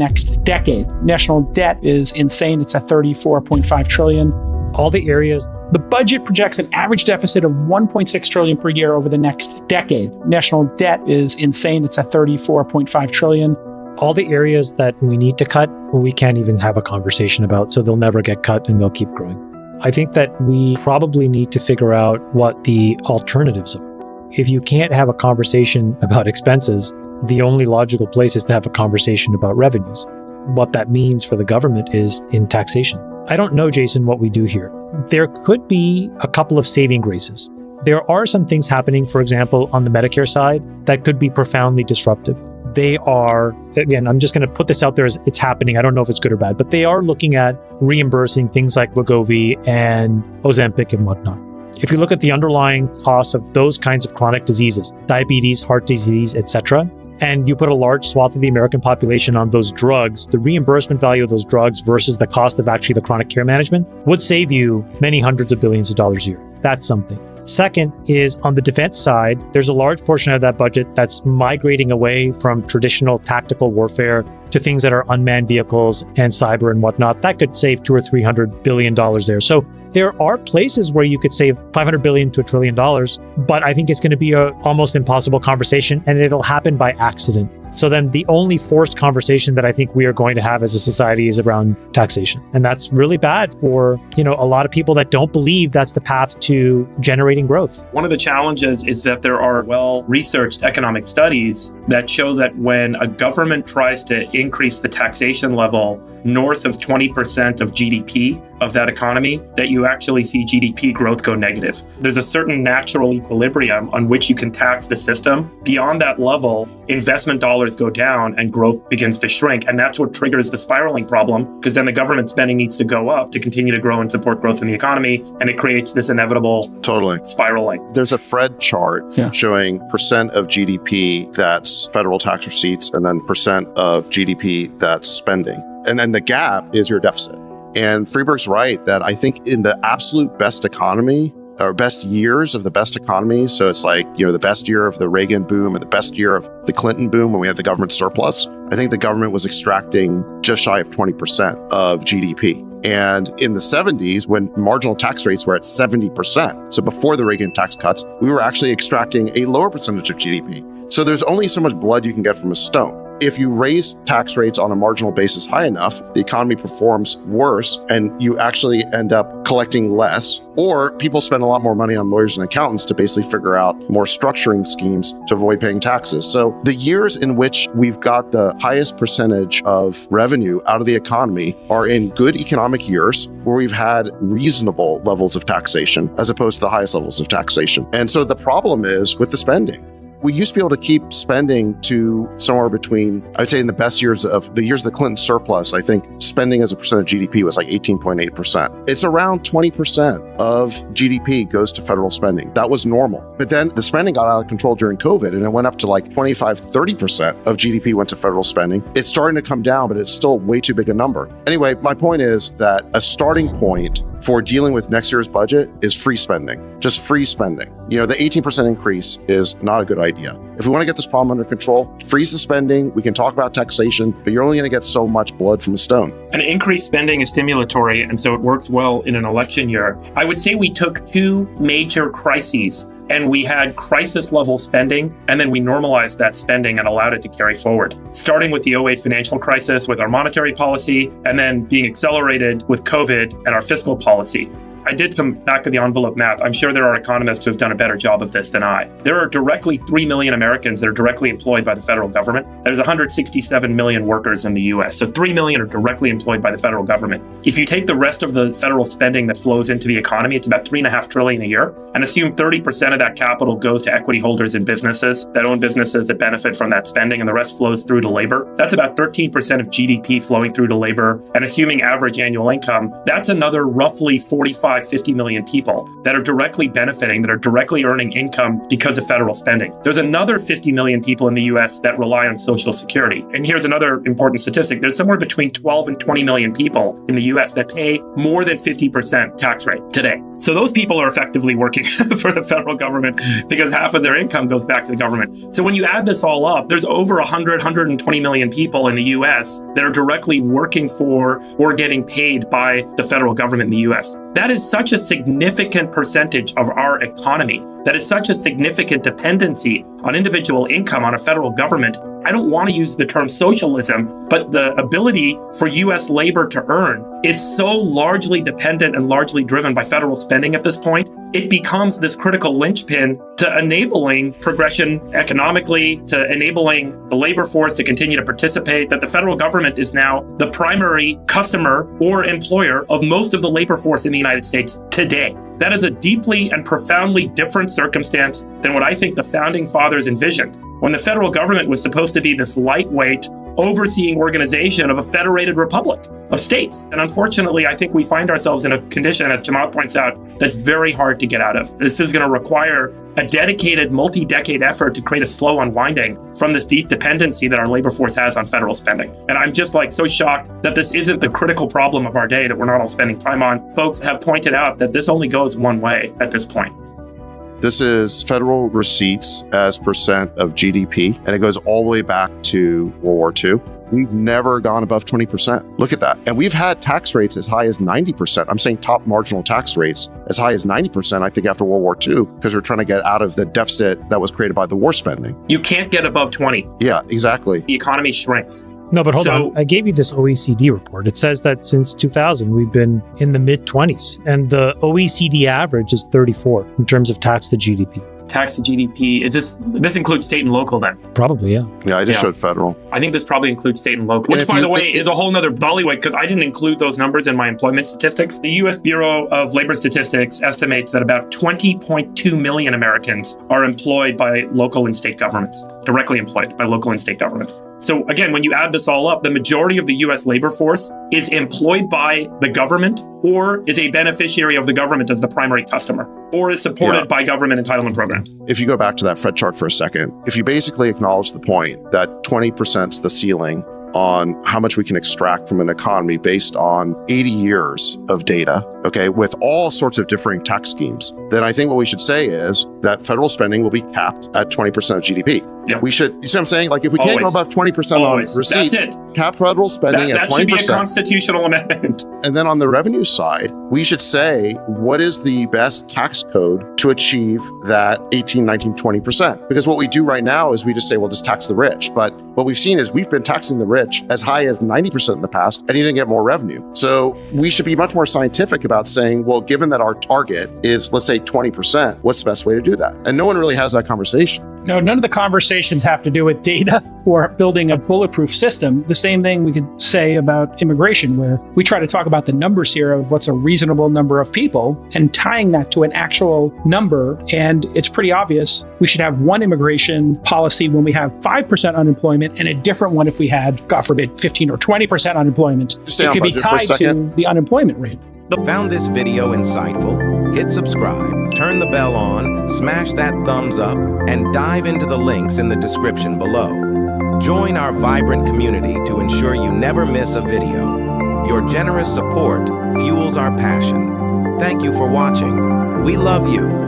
next decade. National debt is insane. It's at $34.5 trillion. All the areas. The budget projects an average deficit of $1.6 trillion per year over the next decade. National debt is insane. It's at $34.5 trillion. All the areas that we need to cut, we can't even have a conversation about, so they'll never get cut and they'll keep growing. I think that we probably need to figure out what the alternatives are. If you can't have a conversation about expenses, the only logical place is to have a conversation about revenues. What that means for the government is in taxation. I don't know, Jason, what we do here. There could be a couple of saving graces. There are some things happening, for example, on the Medicare side that could be profoundly disruptive. They are, again, I'm just going to put this out there as it's happening. I don't know if it's good or bad, but they are looking at reimbursing things like Wegovy and Ozempic and whatnot. If you look at the underlying costs of those kinds of chronic diseases, diabetes, heart disease, etc., and you put a large swath of the American population on those drugs, the reimbursement value of those drugs versus the cost of actually the chronic care management would save you many hundreds of billions of dollars a year. That's something. Second is on the defense side, there's a large portion of that budget that's migrating away from traditional tactical warfare to things that are unmanned vehicles and cyber and whatnot. That could save $200 or $300 billion there. So there are places where you could save $500 billion to $1 trillion, but I think it's going to be an almost impossible conversation and it'll happen by accident. So then the only forced conversation that I think we are going to have as a society is around taxation. And that's really bad for, a lot of people that don't believe that's the path to generating growth. One of the challenges is that there are well-researched economic studies that show that when a government tries to increase the taxation level north of 20% of GDP of that economy, that you actually see GDP growth go negative. There's a certain natural equilibrium on which you can tax the system. Beyond that level, investment dollars go down and growth begins to shrink. And that's what triggers the spiraling problem, because then the government spending needs to go up to continue to grow and support growth in the economy. And it creates this inevitable spiraling. There's a Fred chart showing percent of GDP that's federal tax receipts and then percent of GDP that's spending. And then the gap is your deficit. And Freeberg's right that I think in the absolute best economy, or best years of the best economy, so it's like, the best year of the Reagan boom and the best year of the Clinton boom when we had the government surplus, I think the government was extracting just shy of 20% of GDP. And in the 70s, when marginal tax rates were at 70%, so before the Reagan tax cuts, we were actually extracting a lower percentage of GDP. So there's only so much blood you can get from a stone. If you raise tax rates on a marginal basis high enough, the economy performs worse and you actually end up collecting less, or people spend a lot more money on lawyers and accountants to basically figure out more structuring schemes to avoid paying taxes. So the years in which we've got the highest percentage of revenue out of the economy are in good economic years where we've had reasonable levels of taxation as opposed to the highest levels of taxation. And so the problem is with the spending. We used to be able to keep spending to somewhere between, I would say in the best years of the Clinton surplus, I think spending as a percent of GDP was like 18.8%. It's around 20% of GDP goes to federal spending. That was normal. But then the spending got out of control during COVID and it went up to like 25-30% of GDP went to federal spending. It's starting to come down, but it's still way too big a number. Anyway, my point is that a starting point for dealing with next year's budget is free spending, just free spending. The 18% increase is not a good idea. If we want to get this problem under control, freeze the spending. We can talk about taxation, but you're only going to get so much blood from a stone. And increased spending is stimulatory, and so it works well in an election year. I would say we took two major crises and we had crisis level spending, and then we normalized that spending and allowed it to carry forward. Starting with the 2008 financial crisis with our monetary policy, and then being accelerated with COVID and our fiscal policy. I did some back of the envelope math. I'm sure there are economists who have done a better job of this than I. There are directly 3 million Americans that are directly employed by the federal government. There's 167 million workers in the US. So 3 million are directly employed by the federal government. If you take the rest of the federal spending that flows into the economy, it's about $3.5 trillion a year, and assume 30% of that capital goes to equity holders in businesses that own businesses that benefit from that spending, and the rest flows through to labor. That's about 13% of GDP flowing through to labor. And assuming average annual income, that's another roughly 50 million people that are directly benefiting, that are directly earning income because of federal spending. There's another 50 million people in the US that rely on Social Security. And here's another important statistic. There's somewhere between 12 and 20 million people in the US that pay more than 50% tax rate today. So those people are effectively working for the federal government because half of their income goes back to the government. So when you add this all up, there's over 120 million people in the US that are directly working for or getting paid by the federal government in the US. That is such a significant percentage of our economy. That is such a significant dependency on individual income on a federal government. I don't want to use the term socialism, but the ability for US labor to earn is so largely dependent and largely driven by federal spending at this point. It becomes this critical linchpin to enabling progression economically, to enabling the labor force to continue to participate, that the federal government is now the primary customer or employer of most of the labor force in the United States today. That is a deeply and profoundly different circumstance than what I think the founding fathers envisioned, when the federal government was supposed to be this lightweight, overseeing organization of a federated republic of states. And unfortunately, I think we find ourselves in a condition, as Jamal points out, that's very hard to get out of. This is going to require a dedicated multi-decade effort to create a slow unwinding from this deep dependency that our labor force has on federal spending. And I'm just so shocked that this isn't the critical problem of our day that we're not all spending time on. Folks have pointed out that this only goes one way at this point. This is federal receipts as percent of GDP, and it goes all the way back to World War II. We've never gone above 20%. Look at that. And we've had tax rates as high as 90%. I'm saying top marginal tax rates as high as 90%, I think, after World War II, because we're trying to get out of the deficit that was created by the war spending. You can't get above 20. Yeah, exactly. The economy shrinks. No, but hold on. I gave you this OECD report. It says that since 2000, we've been in the mid-20s, and the OECD average is 34 in terms of tax to GDP. Tax to GDP, this includes state and local then? Probably, yeah. Yeah, I just showed federal. I think this probably includes state and local, which, by the way, is a whole nother ballywag, because I didn't include those numbers in my employment statistics. The U.S. Bureau of Labor Statistics estimates that about 20.2 million Americans are employed by local and state governments, directly employed by local and state governments. So again, when you add this all up, the majority of the U.S. labor force is employed by the government or is a beneficiary of the government as the primary customer or is supported by government entitlement programs. If you go back to that Fred chart for a second, if you basically acknowledge the point that 20% is the ceiling on how much we can extract from an economy based on 80 years of data, okay, with all sorts of differing tax schemes, then I think what we should say is that federal spending will be capped at 20% of GDP. Yep. We should, you see what I'm saying? Like if we can't go above 20% on receipts, cap federal spending at 20%. That should be a constitutional amendment. And then on the revenue side, we should say, what is the best tax code to achieve that 18, 19, 20%? Because what we do right now is we just say, well, just tax the rich. But what we've seen is we've been taxing the rich as high as 90% in the past, and you didn't get more revenue. So we should be much more scientific about saying, well, given that our target is, let's say, 20%, what's the best way to do that? And no one really has that conversation. No, none of the conversations have to do with data or building a bulletproof system. The same thing we could say about immigration, where we try to talk about the numbers here of what's a reasonable number of people and tying that to an actual number. And it's pretty obvious we should have one immigration policy when we have 5% unemployment and a different one if we had, God forbid, 15 or 20% unemployment. It could be tied to the unemployment rate. Found this video insightful? Hit subscribe, turn the bell on, smash that thumbs up, and dive into the links in the description below. Join our vibrant community to ensure you never miss a video. Your generous support fuels our passion. Thank you for watching. We love you.